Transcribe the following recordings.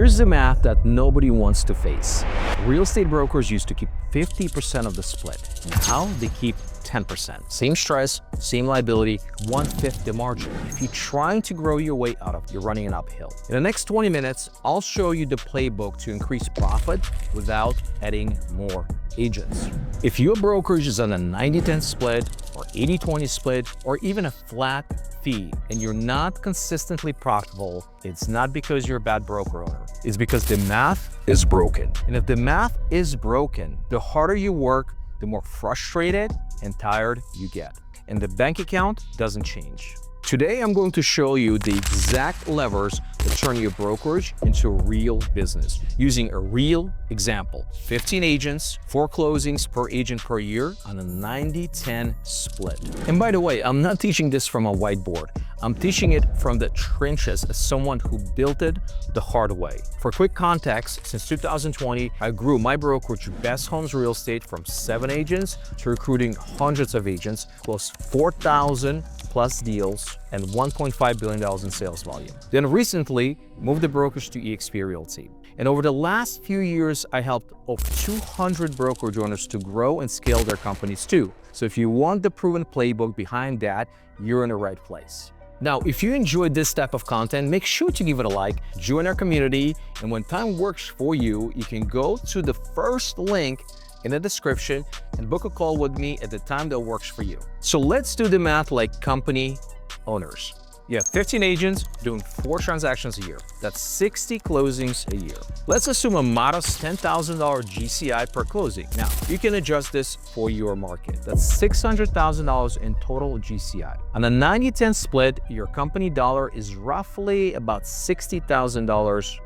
Here's the math that nobody wants to face. Real estate brokers used to keep 50% of the split. Now they keep 10%. Same stress, same liability, 1/5 the margin. If you're trying to grow your way out of it, you're running an uphill. In the next 20 minutes, I'll show you the playbook to increase profit without adding more agents. If your brokerage is on a 90-10 split or 80-20 split or even a flat fee and you're not consistently profitable, it's not because you're a bad broker owner. It's because the math is broken. And if the math is broken, the harder you work, the more frustrated and tired you get. And the bank account doesn't change. Today, I'm going to show you the exact levers that turn your brokerage into a real business using a real example. 15 agents, 4 closings per agent per year on a 90-10 split. And by the way, I'm not teaching this from a whiteboard. I'm teaching it from the trenches as someone who built it the hard way. For quick context, since 2020, I grew my brokerage Best Homes Real Estate from 7 agents to recruiting hundreds of agents, closed 4,000 plus deals and $1.5 billion in sales volume. Then recently moved the brokerage to eXp Realty. And over the last few years, I helped over 200 brokerage owners to grow and scale their companies too. So if you want the proven playbook behind that, you're in the right place. Now, if you enjoyed this type of content, make sure to give it a like, join our community, and when time works for you, you can go to the first link in the description and book a call with me at the time that works for you. So let's do the math like company owners. You have 15 agents doing 4 transactions a year. That's 60 closings a year. Let's assume a modest $10,000 GCI per closing. Now, you can adjust this for your market. That's $600,000 in total GCI. On a 90-10 split, your company dollar is roughly about $60,000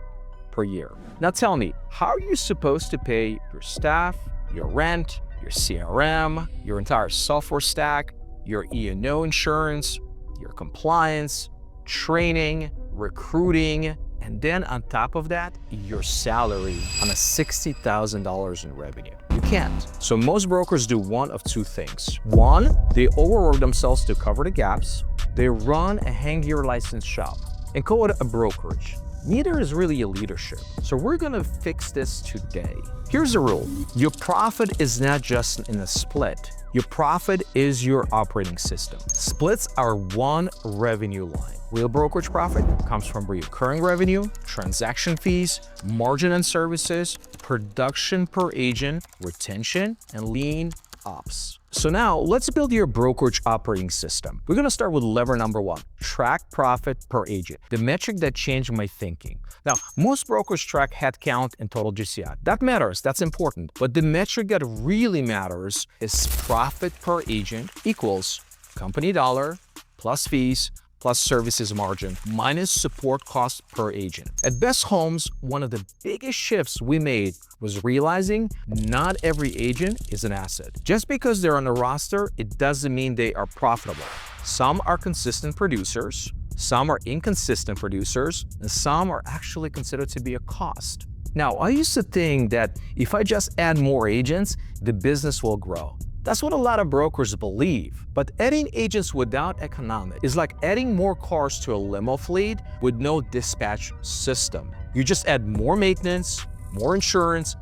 per year. Now tell me, how are you supposed to pay your staff, your rent, your CRM, your entire software stack, your E&O insurance, your compliance, training, recruiting, and then on top of that, your salary on a $60,000 in revenue? You can't. So most brokers do one of 2 things. One, they overwork themselves to cover the gaps. They run a hang-your license shop and call it a brokerage. Neither is really a leadership. So we're gonna fix this today. Here's the rule. Your profit is not just in a split. Your profit is your operating system. Splits are one revenue line. Real brokerage profit comes from recurring revenue, transaction fees, margin and services, production per agent, retention, and lean ops. So now let's build your brokerage operating system. We're gonna start with lever number 1, track profit per agent, the metric that changed my thinking. Now, most brokers track headcount and total GCI. That matters, that's important. But the metric that really matters is profit per agent equals company dollar plus fees plus services margin minus support cost per agent. At Best Homes, one of the biggest shifts we made was realizing not every agent is an asset. Just because they're on the roster, it doesn't mean they are profitable. Some are consistent producers, some are inconsistent producers, and some are actually considered to be a cost. Now, I used to think that if I just add more agents, the business will grow. That's what a lot of brokers believe. But adding agents without economics is like adding more cars to a limo fleet with no dispatch system. You just add more maintenance, more insurance,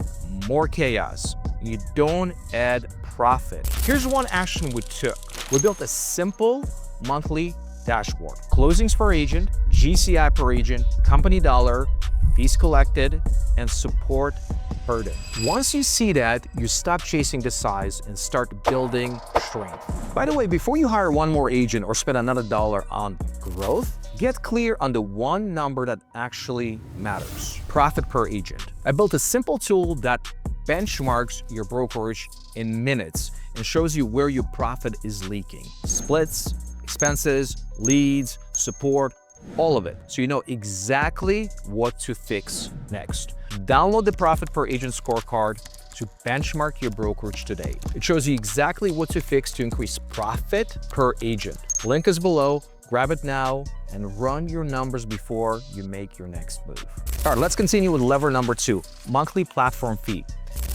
more chaos. You don't add profit. Here's one action we took. We built a simple monthly dashboard. Closings per agent, GCI per agent, company dollar, fees collected, and support per day. Once you see that, you stop chasing the size and start building strength. By the way, before you hire one more agent or spend another dollar on growth, get clear on the one number that actually matters: profit per agent. I built a simple tool that benchmarks your brokerage in minutes and shows you where your profit is leaking. Splits, expenses, leads, support, all of it, so you know exactly what to fix next. Download the Profit Per Agent Scorecard to benchmark your brokerage today. It shows you exactly what to fix to increase profit per agent. Link is below. Grab it now and run your numbers before you make your next move. All right, let's continue with lever number 2, monthly platform fee.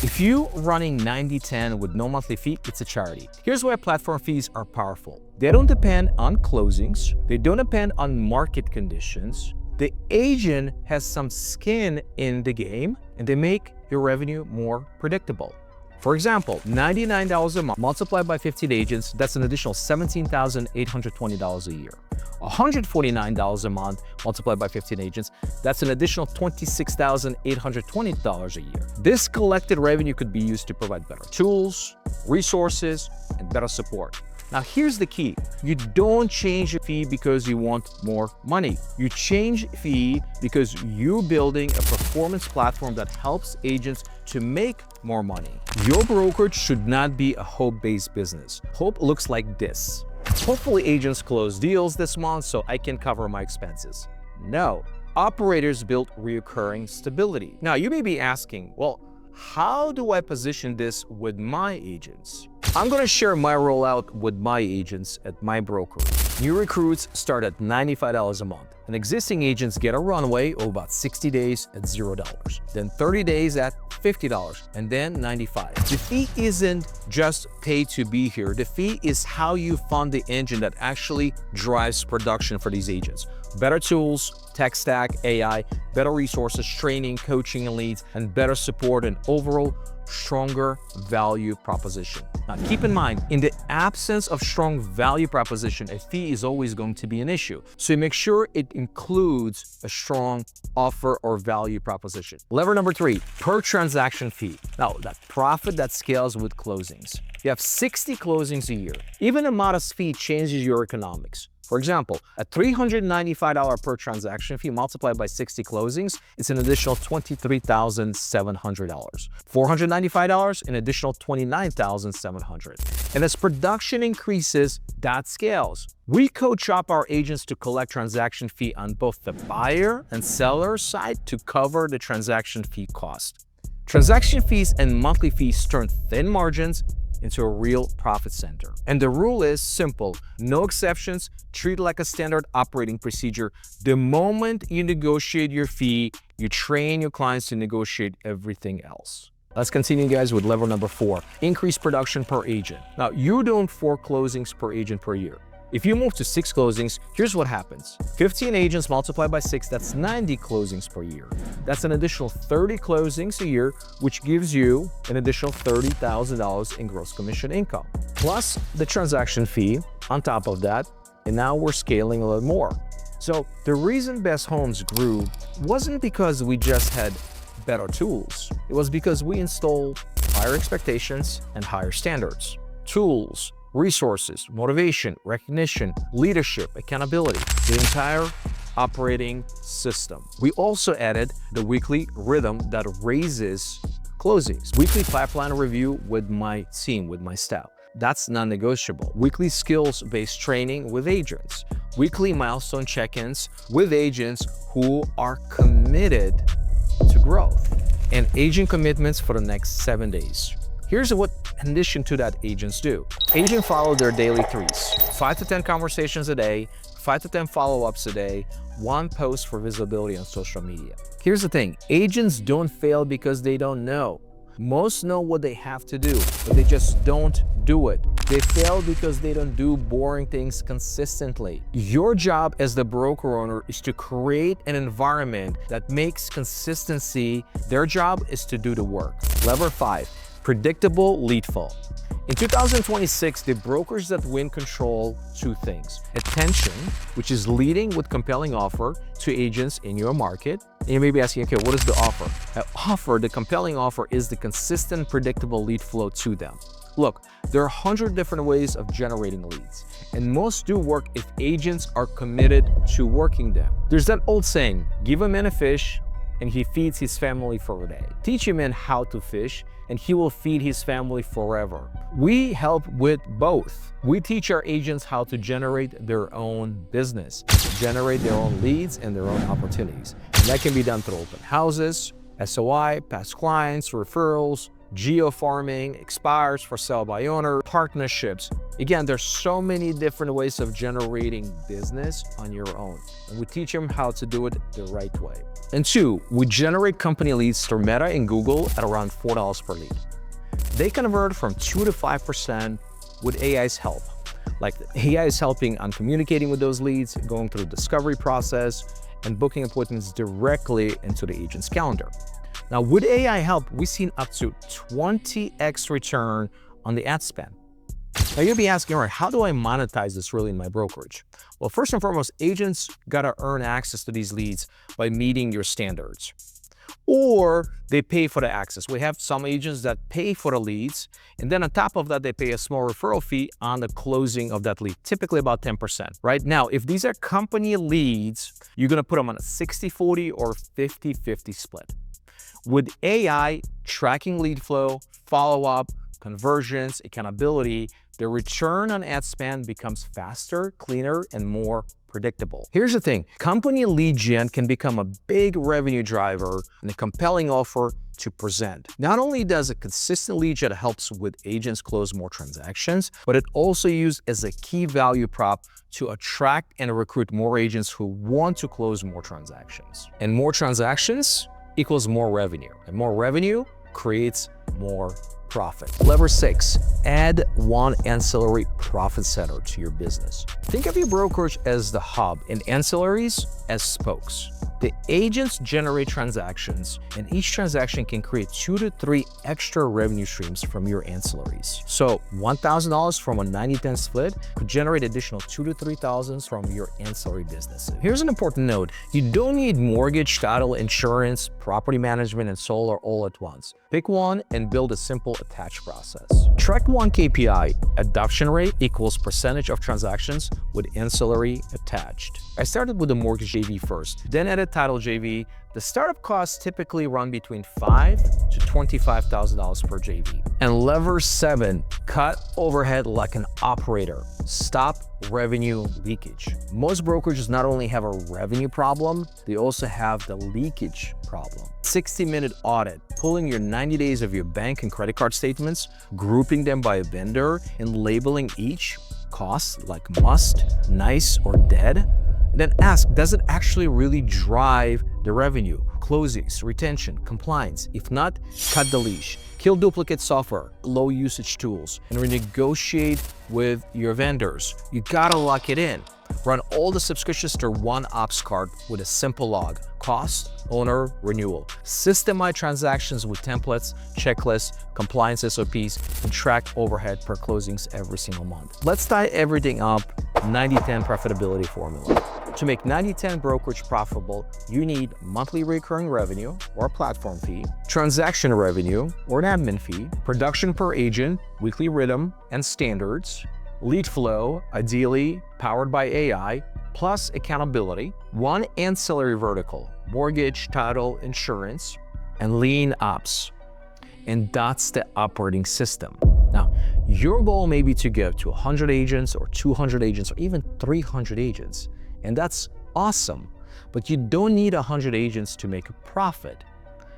If you're running 90-10 with no monthly fee, it's a charity. Here's why platform fees are powerful. They don't depend on closings. They don't depend on market conditions. the agent has some skin in the game and they make your revenue more predictable. For example, $99 a month multiplied by 15 agents, that's an additional $17,820 a year. $149 a month multiplied by 15 agents, that's an additional $26,820 a year. This collected revenue could be used to provide better tools, resources, and better support. Now here's the key. You don't change a fee because you want more money. You change a fee because you're building a performance platform that helps agents to make more money. Your brokerage should not be a hope-based business. Hope looks like this. Hopefully agents close deals this month so I can cover my expenses. No, operators build recurring stability. Now you may be asking, well, how do I position this with my agents? I'm going to share my rollout with my agents at my brokerage. New recruits start at $95 a month, and existing agents get a runway of about 60 days at $0, then 30 days at $50, and then $95. The fee isn't just pay to be here. The fee is how you fund the engine that actually drives production for these agents. Better tools, tech stack, AI, better resources, training, coaching, and leads, and better support and overall stronger value proposition. Now, keep in mind, in the absence of strong value proposition, a fee is always going to be an issue. So make sure it includes a strong offer or value proposition. Lever number 3, per transaction fee. Now, that profit that scales with closings. You have 60 closings a year. Even a modest fee changes your economics. For example, a $395 per transaction fee multiplied by 60 closings, it's an additional $23,700. $495, an additional $29,700. And as production increases, that scales. We coach up our agents to collect transaction fee on both the buyer and seller side to cover the transaction fee cost. Transaction fees and monthly fees turn thin margins into a real profit center. And the rule is simple: no exceptions, treat it like a standard operating procedure. The moment you negotiate your fee, you train your clients to negotiate everything else. Let's continue, guys, with level number 4, increase production per agent. Now, you're doing 4 closings per agent per year. If you move to 6 closings, here's what happens. 15 agents multiplied by 6, that's 90 closings per year. That's an additional 30 closings a year, which gives you an additional $30,000 in gross commission income. Plus the transaction fee on top of that, and now we're scaling a little more. So the reason Best Homes grew wasn't because we just had better tools. It was because we installed higher expectations and higher standards. Tools, resources, motivation, recognition, leadership, accountability, the entire operating system. We also added the weekly rhythm that raises closings. Weekly pipeline review with my team, with my staff. That's non-negotiable. Weekly skills-based training with agents. Weekly milestone check-ins with agents who are committed to growth. And agent commitments for the next 7 days. Here's what, in addition to that, agents do. Agents follow their daily 3s. 5 to 10 conversations a day, 5 to 10 follow-ups a day, 1 post for visibility on social media. Here's the thing, agents don't fail because they don't know. Most know what they have to do, but they just don't do it. They fail because they don't do boring things consistently. Your job as the broker owner is to create an environment that makes consistency. Their job is to do the work. Lever 5. Predictable lead flow. In 2026, the brokers that win control 2 things. Attention, which is leading with compelling offer to agents in your market. And you may be asking, okay, what is the offer? The compelling offer is the consistent, predictable lead flow to them. Look, there are 100 different ways of generating leads, and most do work if agents are committed to working them. There's that old saying, give a man a fish, and he feeds his family for a day. Teach a man how to fish, and he will feed his family forever. We help with both. We teach our agents how to generate their own business, generate their own leads and their own opportunities. And that can be done through open houses, SOI, past clients, referrals, geo-farming, expires for sale by owner, partnerships. Again, there's so many different ways of generating business on your own, and we teach them how to do it the right way. And 2, we generate company leads through Meta and Google at around $4 per lead. They convert from 2 to 5% with AI's help. Like AI is helping on communicating with those leads, going through the discovery process, and booking appointments directly into the agent's calendar. Now, with AI help, we've seen up to 20x return on the ad spend. Now, you'll be asking, all right, how do I monetize this really in my brokerage? Well, first and foremost, agents gotta earn access to these leads by meeting your standards, or they pay for the access. We have some agents that pay for the leads, and then on top of that, they pay a small referral fee on the closing of that lead, typically about 10%. Right now, if these are company leads, you're gonna put them on a 60-40 or 50-50 split. With AI tracking lead flow, follow-up, conversions, accountability, the return on ad spend becomes faster, cleaner, and more predictable. Here's the thing, company lead gen can become a big revenue driver and a compelling offer to present. Not only does a consistent lead gen helps with agents close more transactions, but it also used as a key value prop to attract and recruit more agents who want to close more transactions. And more transactions equals more revenue, and more revenue creates more profit. Lever 6, add one ancillary profit center to your business. Think of your brokerage as the hub and ancillaries as spokes. The agents generate transactions, and each transaction can create 2 to 3 extra revenue streams from your ancillaries. So $1,000 from a 90-10 split could generate additional $2,000 to $3,000 from your ancillary businesses. Here's an important note. You don't need mortgage, title, insurance, property management, and solar all at once. Pick one and build a simple attach process. Track one KPI, adoption rate equals percentage of transactions with ancillary attached. I started with the mortgage JV first, then added title JV. The startup costs typically run between $5,000 to $25,000 per JV. And lever 7, cut overhead like an operator. Stop revenue leakage. Most brokerages not only have a revenue problem, they also have the leakage problem. 60-minute audit, pulling your 90 days of your bank and credit card statements, grouping them by a vendor, and labeling each cost like must, nice, or dead. Then ask, does it actually really drive the revenue, closings, retention, compliance? If not, cut the leash. Kill duplicate software, low usage tools, and renegotiate with your vendors. You gotta lock it in. Run all the subscriptions to one ops card with a simple log: cost, owner, renewal. Systemize transactions with templates, checklists, compliance SOPs, and track overhead per closings every single month. Let's tie everything up. 90-10 profitability formula. To make 90-10 brokerage profitable, you need monthly recurring revenue or platform fee, transaction revenue or an admin fee, production per agent, weekly rhythm and standards, lead flow, ideally powered by AI, plus accountability, one ancillary vertical, mortgage, title, insurance, and lean ops. And that's the operating system. Now, your goal may be to get to 100 agents or 200 agents or even 300 agents. And that's awesome, but you don't need 100 agents to make a profit.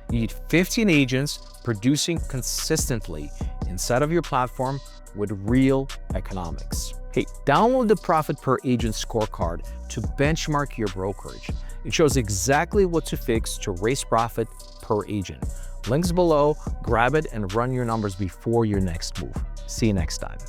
You need 15 agents producing consistently inside of your platform with real economics. Hey, download the Profit Per Agent Scorecard to benchmark your brokerage. It shows exactly what to fix to raise profit per agent. Links below, grab it and run your numbers before your next move. See you next time.